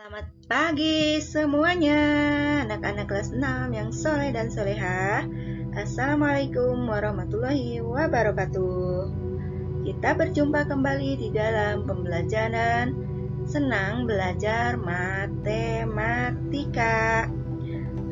Selamat pagi semuanya, anak-anak kelas 6 yang soleh dan solehah. Assalamualaikum warahmatullahi wabarakatuh. Kita berjumpa kembali di dalam pembelajaran Senang Belajar Matematika.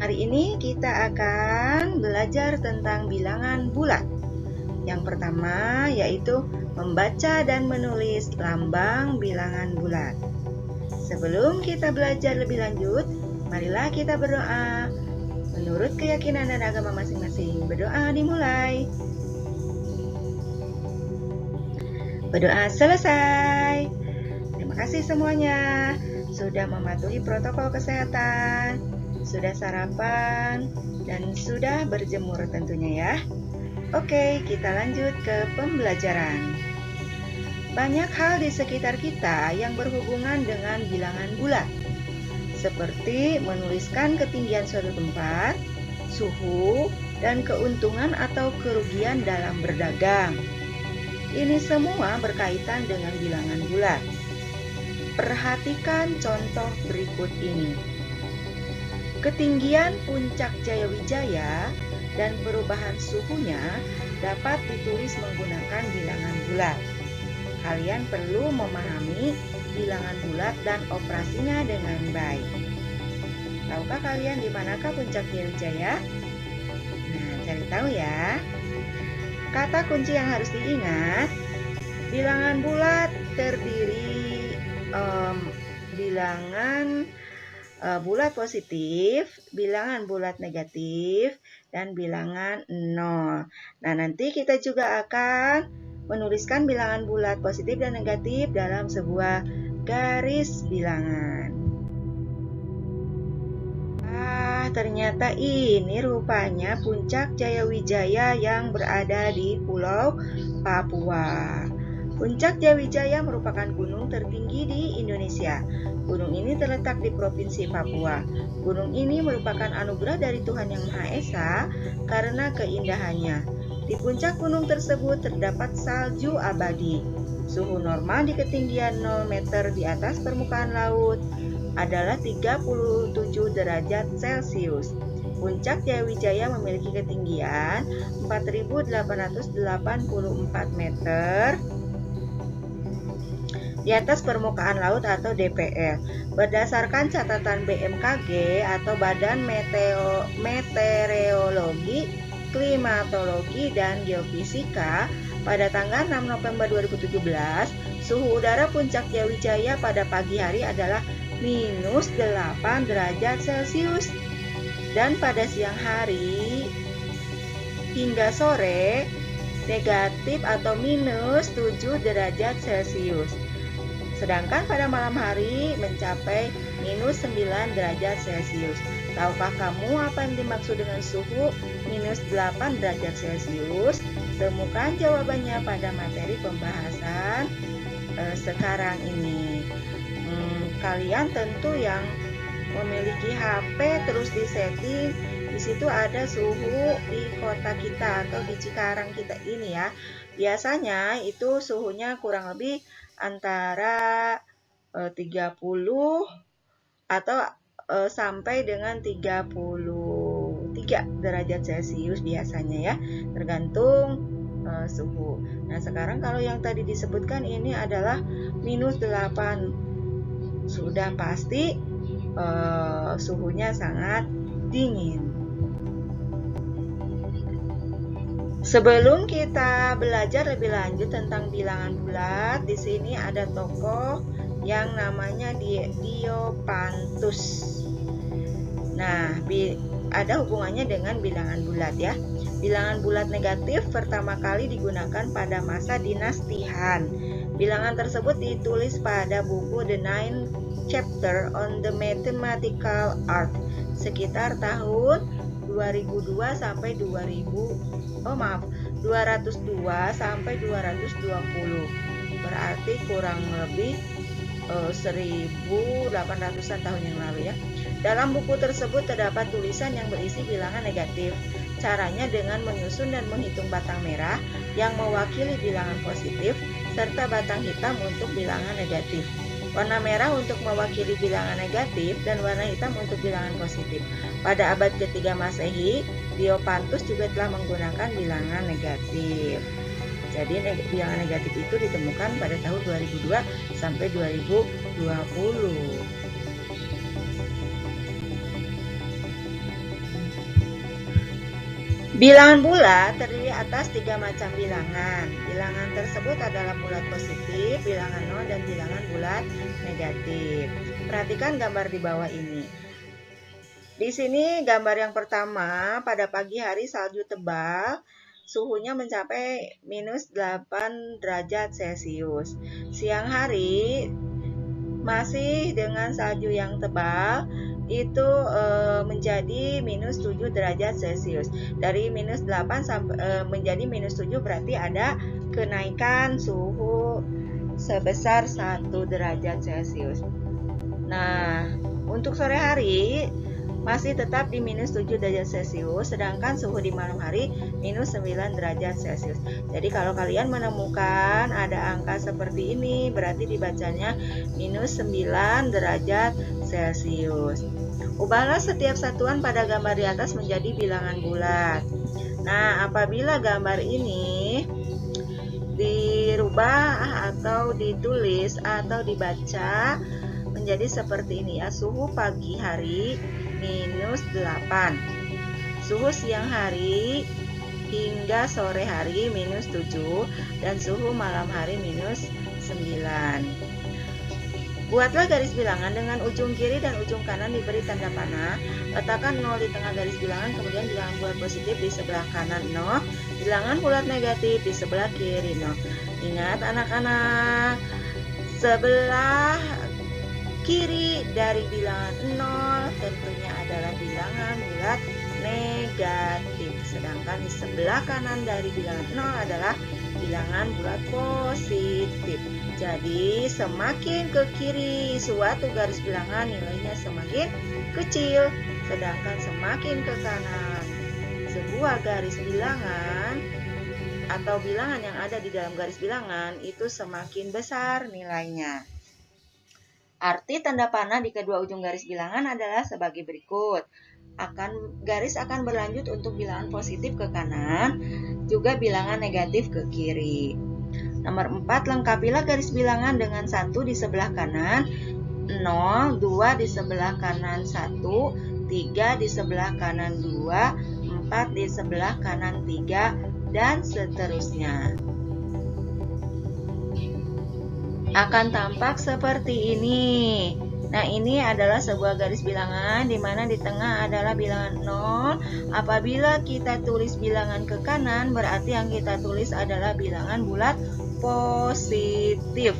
Hari ini kita akan belajar tentang bilangan bulat. Yang pertama yaitu membaca dan menulis lambang bilangan bulat. Sebelum kita belajar lebih lanjut, marilah kita berdoa menurut keyakinan dan agama masing-masing. Berdoa dimulai. Berdoa selesai. Terima kasih semuanya sudah mematuhi protokol kesehatan, sudah sarapan, dan sudah berjemur tentunya ya. Oke, kita lanjut ke pembelajaran. Banyak hal di sekitar kita yang berhubungan dengan bilangan bulat, seperti menuliskan ketinggian suatu tempat, suhu, dan keuntungan atau kerugian dalam berdagang. Ini semua berkaitan dengan bilangan bulat. Perhatikan contoh berikut ini. Ketinggian puncak Jayawijaya dan perubahan suhunya dapat ditulis menggunakan bilangan bulat. Kalian perlu memahami bilangan bulat dan operasinya dengan baik. Tahukah kalian di manakah puncak Jayawijaya? Nah, cari tahu ya. Kata kunci yang harus diingat, bilangan bulat terdiri bilangan bulat positif, bilangan bulat negatif, dan bilangan 0. Nah, nanti kita juga akan menuliskan bilangan bulat positif dan negatif dalam sebuah garis bilangan. Ternyata ini rupanya puncak Jayawijaya yang berada di Pulau Papua. Puncak Jayawijaya merupakan gunung tertinggi di Indonesia. Gunung ini terletak di Provinsi Papua. Gunung ini merupakan anugerah dari Tuhan Yang Maha Esa karena keindahannya. Di puncak gunung tersebut terdapat salju abadi. Suhu normal di ketinggian 0 meter di atas permukaan laut adalah 37 derajat Celcius. Puncak Jayawijaya memiliki ketinggian 4.884 meter di atas permukaan laut atau DPL. Berdasarkan catatan BMKG atau Badan Meteorologi, Klimatologi, dan Geofisika, pada tanggal 6 November 2017, suhu udara puncak Jayawijaya pada pagi hari adalah minus 8 derajat Celcius. Dan pada siang hari hingga sore, negatif atau minus 7 derajat Celcius. Sedangkan pada malam hari mencapai minus 9 derajat Celcius. Tahukah kamu apa yang dimaksud dengan suhu minus 8 derajat Celcius? Temukan jawabannya pada materi pembahasan sekarang ini. Kalian tentu yang memiliki HP terus disetting. Di situ ada suhu di kota kita atau di Cikarang kita ini ya. Biasanya itu suhunya kurang lebih antara 30 atau sampai dengan 33 derajat Celcius biasanya ya, tergantung suhu. Nah, sekarang kalau yang tadi disebutkan ini adalah minus 8, sudah pasti suhunya sangat dingin. Sebelum kita belajar lebih lanjut tentang bilangan bulat, di sini ada tokoh yang namanya Diopantus. Nah, ada hubungannya dengan bilangan bulat ya. Bilangan bulat negatif pertama kali digunakan pada masa dinasti Han. Bilangan tersebut ditulis pada buku The Nine Chapter on the Mathematical Art sekitar tahun 202 sampai 202 sampai 220. Berarti kurang lebih 1800-an tahun yang lalu ya. Dalam buku tersebut terdapat tulisan yang berisi bilangan negatif. Caranya dengan menyusun dan menghitung batang merah yang mewakili bilangan positif serta batang hitam untuk bilangan negatif. Warna merah untuk mewakili bilangan negatif dan warna hitam untuk bilangan positif. Pada abad ketiga Masehi, Diopantus juga telah menggunakan bilangan negatif. Jadi bilangan negatif itu ditemukan pada tahun 2002 sampai 2020. Bilangan bulat terdiri atas 3 macam bilangan. Bilangan tersebut adalah bulat positif, bilangan nol, dan bilangan bulat negatif. Perhatikan gambar di bawah ini. Di sini gambar yang pertama, pada pagi hari salju tebal, suhunya mencapai minus 8 derajat Celcius. Siang hari masih dengan salju yang tebal, itu menjadi minus 7 derajat Celcius. Dari minus 8 sampai menjadi minus 7 berarti ada kenaikan suhu sebesar 1 derajat Celcius. Nah, untuk sore hari masih tetap di minus 7 derajat Celcius, sedangkan suhu di malam hari minus 9 derajat Celcius. Jadi kalau kalian menemukan ada angka seperti ini, berarti dibacanya minus 9 derajat Celcius. Ubahlah setiap satuan pada gambar di atas menjadi bilangan bulat. Nah, apabila gambar ini dirubah atau ditulis atau dibaca menjadi seperti ini ya, suhu pagi hari minus 8, suhu siang hari hingga sore hari minus 7, dan suhu malam hari minus 9. Buatlah garis bilangan dengan ujung kiri dan ujung kanan diberi tanda panah. Letakkan 0 di tengah garis bilangan, kemudian bilangan bulat positif di sebelah kanan 0, bilangan bulat negatif di sebelah kiri 0. Ingat anak-anak, sebelah kiri dari bilangan 0 tentunya adalah bilangan bulat negatif, sedangkan di sebelah kanan dari bilangan 0 adalah bilangan bulat positif. Jadi semakin ke kiri suatu garis bilangan nilainya semakin kecil, sedangkan semakin ke kanan sebuah garis bilangan atau bilangan yang ada di dalam garis bilangan itu semakin besar nilainya. Arti tanda panah di kedua ujung garis bilangan adalah sebagai berikut. Garis akan berlanjut untuk bilangan positif ke kanan, juga bilangan negatif ke kiri. Nomor 4, lengkapilah garis bilangan dengan 1 di sebelah kanan, 0, 2 di sebelah kanan 1, 3 di sebelah kanan 2, 4 di sebelah kanan 3, dan seterusnya. Akan tampak seperti ini. Nah, ini adalah sebuah garis bilangan di mana di tengah adalah bilangan 0. Apabila kita tulis bilangan ke kanan, berarti yang kita tulis adalah bilangan bulat positif.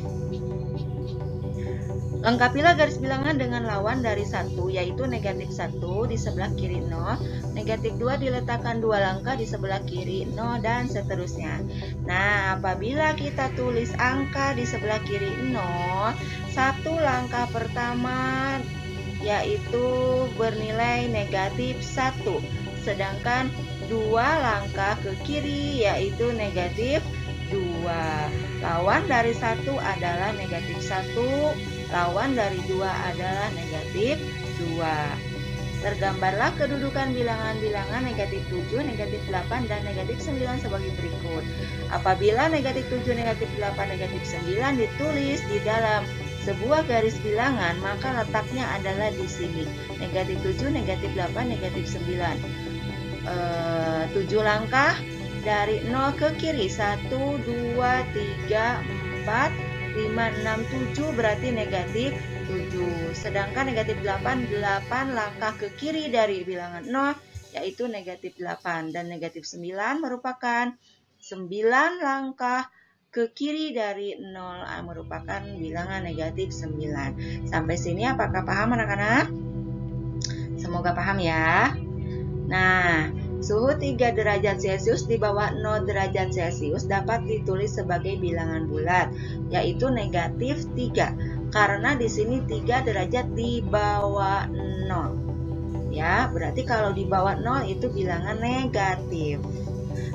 Lengkapilah garis bilangan dengan lawan dari 1, yaitu negatif 1 di sebelah kiri 0, negatif 2 diletakkan 2 langkah di sebelah kiri 0, dan seterusnya. Nah, apabila kita tulis angka di sebelah kiri 0, 1 langkah pertama yaitu bernilai negatif 1, sedangkan 2 langkah ke kiri yaitu negatif 2. Lawan dari 1 adalah negatif 1, lawan dari 2 adalah negatif 2. Tergambarlah kedudukan bilangan-bilangan negatif 7, negatif 8, dan negatif 9 sebagai berikut. Apabila negatif 7, negatif 8, negatif 9 ditulis di dalam sebuah garis bilangan, maka letaknya adalah di sini. Negatif 7, negatif 8, negatif 9. 7 langkah dari 0 ke kiri, 1, 2, 3, 4, 5, 6, 7 berarti negatif 7. Sedangkan negatif 8 langkah ke kiri dari bilangan 0 yaitu negatif 8. Dan negatif 9 merupakan 9 langkah ke kiri dari 0 merupakan bilangan negatif 9. Sampai sini apakah paham anak-anak? Semoga paham ya. Nah, suhu 3 derajat Celcius di bawah 0 derajat Celcius dapat ditulis sebagai bilangan bulat, yaitu negatif 3. Karena di sini 3 derajat di bawah 0. Ya, berarti kalau di bawah 0 itu bilangan negatif.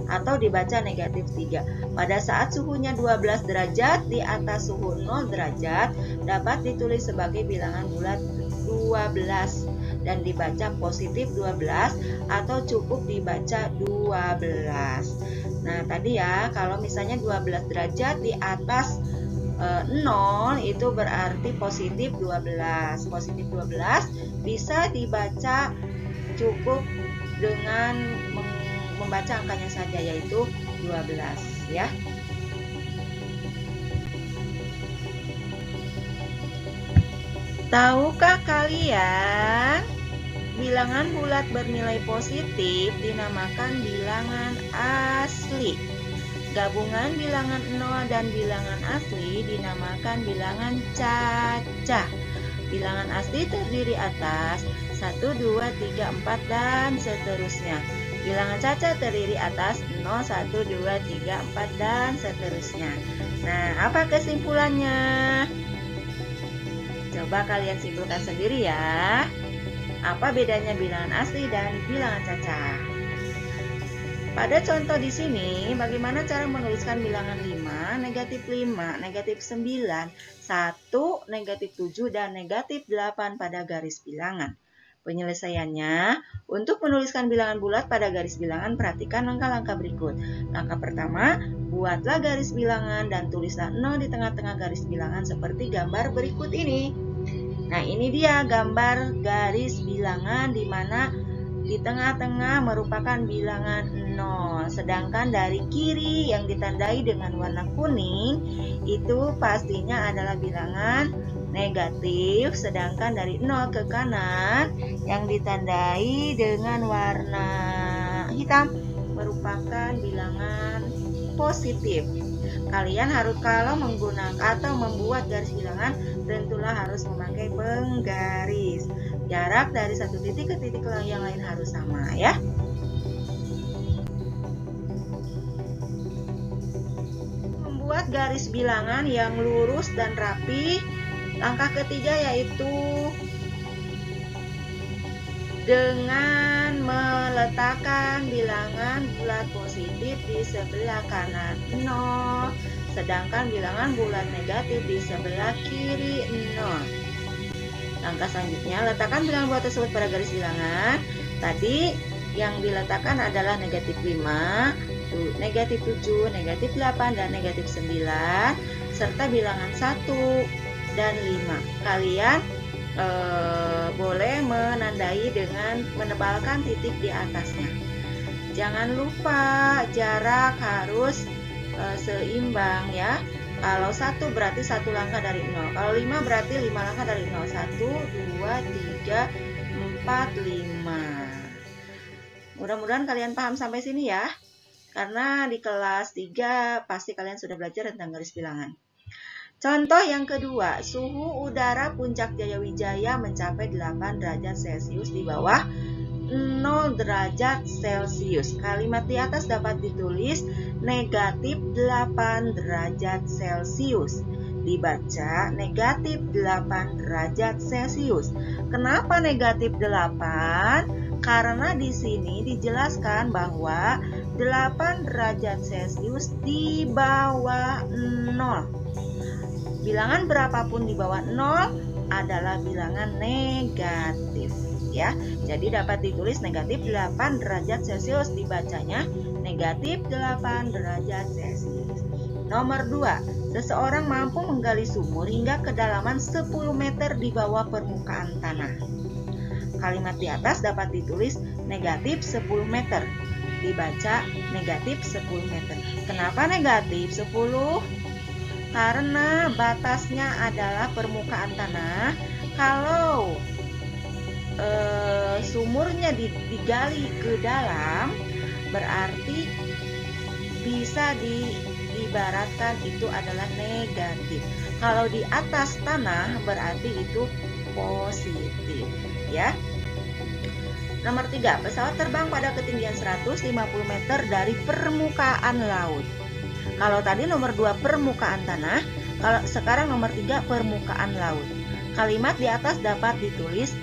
atau dibaca negatif 3. Pada saat suhunya 12 derajat di atas suhu 0 derajat dapat ditulis sebagai bilangan bulat 12 dan dibaca positif 12 atau cukup dibaca 12. Nah, tadi ya, kalau misalnya 12 derajat di atas 0 itu berarti positif 12. Positif 12 bisa dibaca cukup dengan membaca angkanya saja, yaitu 12 ya. Tahukah kalian bilangan bulat bernilai positif dinamakan bilangan asli. Gabungan bilangan 0 dan bilangan asli dinamakan bilangan cacah. Bilangan asli terdiri atas 1, 2, 3, 4, dan seterusnya. Bilangan cacah terdiri atas 0, 1, 2, 3, 4, dan seterusnya. Nah, apa kesimpulannya? Coba kalian simpulkan sendiri ya. Apa bedanya bilangan asli dan bilangan cacah? Pada contoh di sini, bagaimana cara menuliskan bilangan 5, negatif 5, negatif 9, 1, negatif 7, dan negatif 8 pada garis bilangan? Penyelesaiannya, untuk menuliskan bilangan bulat pada garis bilangan, perhatikan langkah-langkah berikut. Langkah pertama, buatlah garis bilangan dan tulislah 0 di tengah-tengah garis bilangan seperti gambar berikut ini. Nah, ini dia gambar garis bilangan di mana di tengah-tengah merupakan bilangan 0. Sedangkan dari kiri yang ditandai dengan warna kuning itu pastinya adalah bilangan negatif. Sedangkan dari 0 ke kanan yang ditandai dengan warna hitam merupakan bilangan positif. Kalian harus kalau menggunakan atau membuat garis bilangan tentulah harus memakai penggaris. Jarak dari satu titik ke titik yang lain harus sama ya. Membuat garis bilangan yang lurus dan rapi. Langkah ketiga yaitu dengan meletakkan bilangan bulat positif di sebelah kanan 0, sedangkan bilangan bulat negatif di sebelah kiri 0. Langkah selanjutnya, letakkan bilangan bulat tersebut pada garis bilangan. Tadi yang diletakkan adalah negatif 5, negatif 7, negatif 8, dan negatif 9, serta bilangan 1 dan 5. Kalian boleh menandai dengan menebalkan titik di atasnya. Jangan lupa jarak harus seimbang ya. Kalau 1 berarti 1 langkah dari 0. Kalau 5 berarti 5 langkah dari 0. 1, 2, 3, 4, 5. Mudah-mudahan kalian paham sampai sini ya. Karena di kelas 3 pasti kalian sudah belajar tentang garis bilangan. Contoh yang kedua, suhu udara Puncak Jayawijaya mencapai 8 derajat Celcius di bawah 0 derajat Celcius. Kalimat di atas dapat ditulis negatif 8 derajat Celcius. Dibaca negatif 8 derajat Celcius. Kenapa negatif 8? Karena di sini dijelaskan bahwa 8 derajat Celcius di bawah 0. Bilangan berapapun di bawah 0 adalah bilangan negatif ya. Jadi dapat ditulis negatif 8 derajat Celcius, dibacanya negatif 8 derajat Celcius. Nomor 2, seseorang mampu menggali sumur hingga kedalaman 10 meter di bawah permukaan tanah. Kalimat di atas dapat ditulis negatif 10 meter, dibaca negatif 10 meter. Kenapa negatif 10? Karena batasnya adalah permukaan tanah. Kalau sumurnya digali ke dalam, berarti bisa diibaratkan itu adalah negatif. Kalau di atas tanah, berarti itu positif ya. Nomor 3, pesawat terbang pada ketinggian 150 meter dari permukaan laut. Kalau tadi nomor 2 permukaan tanah, kalau sekarang nomor 3 permukaan laut. Kalimat di atas dapat ditulis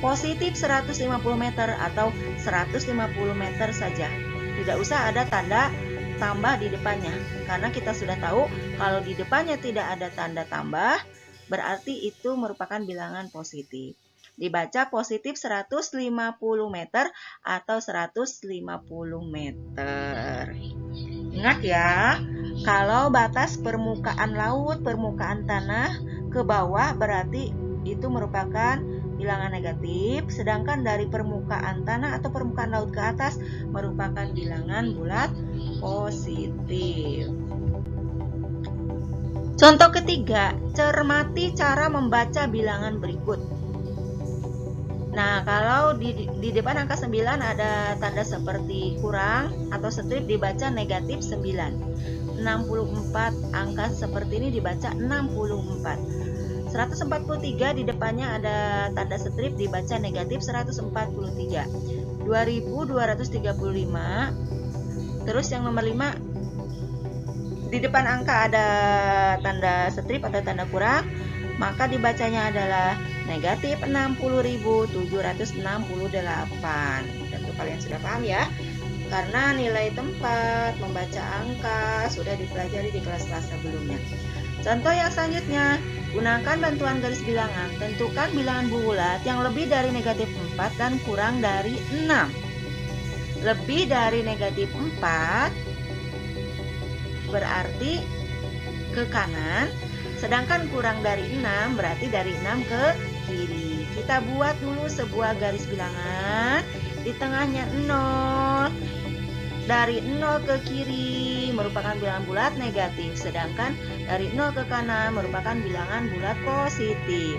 positif 150 meter atau 150 meter saja. tidak usah ada tanda tambah di depannya, karena kita sudah tahu kalau di depannya tidak ada tanda tambah berarti itu merupakan bilangan positif. Dibaca positif 150 meter atau 150 meter. Ingat ya, kalau batas permukaan laut, permukaan tanah ke bawah berarti itu merupakan bilangan negatif, sedangkan dari permukaan tanah atau permukaan laut ke atas merupakan bilangan bulat positif. Contoh ketiga, cermati cara membaca bilangan berikut. Nah, kalau di depan angka 9 ada tanda seperti kurang atau strip dibaca negatif 9. 64 angka seperti ini dibaca 64. 143 di depannya ada tanda strip dibaca negatif 143. 2235. Terus yang nomor 5 di depan angka ada tanda strip atau tanda kurang, maka dibacanya adalah negatif 60.768. Tentu kalian sudah paham ya, karena nilai tempat membaca angka sudah dipelajari di kelas-kelas sebelumnya. Contoh yang selanjutnya, gunakan bantuan garis bilangan. Tentukan bilangan bulat yang lebih dari negatif 4 dan kurang dari 6. Lebih dari negatif 4 berarti ke kanan, sedangkan kurang dari 6 berarti dari 6 ke kiri. Kita buat dulu sebuah garis bilangan, di tengahnya 0. Dari 0 ke kiri merupakan bilangan bulat negatif, sedangkan dari 0 ke kanan merupakan bilangan bulat positif.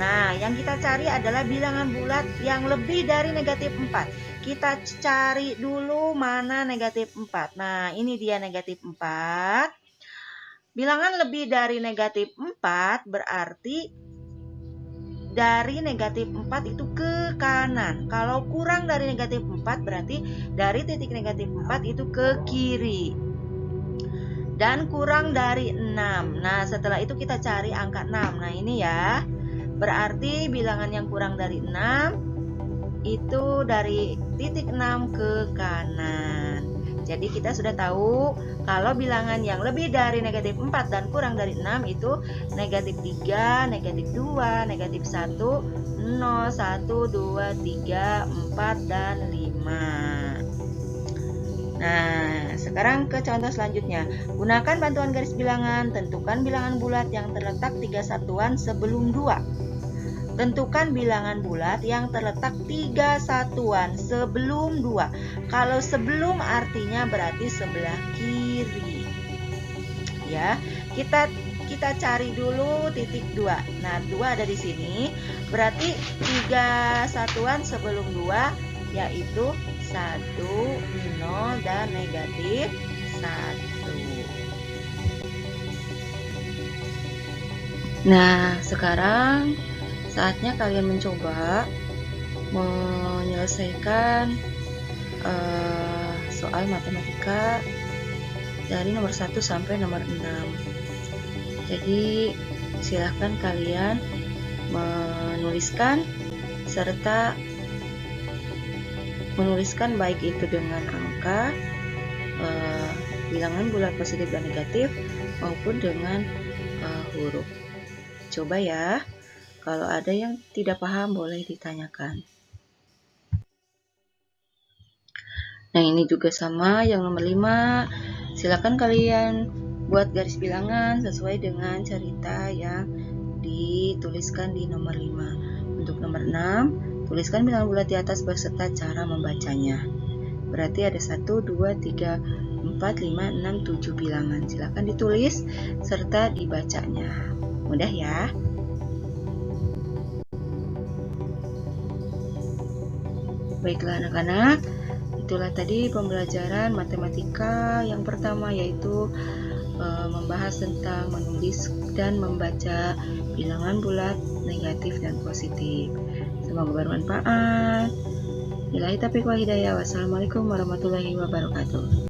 Nah, yang kita cari adalah bilangan bulat yang lebih dari negatif 4. Kita cari dulu mana negatif 4. Nah, ini dia negatif 4. Bilangan lebih dari negatif 4 berarti dari negatif 4 itu ke kanan. Kalau kurang dari negatif 4 berarti dari titik negatif 4 itu ke kiri. Dan kurang dari 6. Nah, setelah itu kita cari angka 6. Nah, ini ya. Berarti bilangan yang kurang dari 6 itu dari titik 6 ke kanan. Jadi kita sudah tahu kalau bilangan yang lebih dari negatif 4 dan kurang dari 6 itu negatif 3, negatif 2, negatif 1, 0, 1, 2, 3, 4, dan 5. Nah, sekarang ke contoh selanjutnya. Gunakan bantuan garis bilangan, tentukan bilangan bulat yang terletak 3 satuan sebelum 2. Tentukan bilangan bulat yang terletak 3 satuan sebelum 2. Kalau sebelum artinya berarti sebelah kiri. Ya, kita cari dulu titik 2. Nah, 2 ada di sini. Berarti 3 satuan sebelum 2 yaitu 1, 0 dan negatif 1. Nah, sekarang saatnya kalian mencoba menyelesaikan soal matematika dari nomor 1 sampai nomor 6. Jadi silahkan kalian menuliskan serta menuliskan baik itu dengan angka, bilangan bulat positif dan negatif maupun dengan huruf. Coba ya. Kalau ada yang tidak paham boleh ditanyakan. Nah, ini juga sama yang nomor 5. Silakan kalian buat garis bilangan sesuai dengan cerita yang dituliskan di nomor 5. Untuk nomor 6, tuliskan bilangan bulat di atas beserta cara membacanya. Berarti ada 1, 2, 3, 4, 5, 6, 7 bilangan. Silakan ditulis serta dibacanya. Mudah ya. Baiklah anak-anak, itulah tadi pembelajaran matematika yang pertama, yaitu membahas tentang menulis dan membaca bilangan bulat negatif dan positif. Semoga bermanfaat. Billahi taufiq wal hidayah. Wassalamualaikum warahmatullahi wabarakatuh.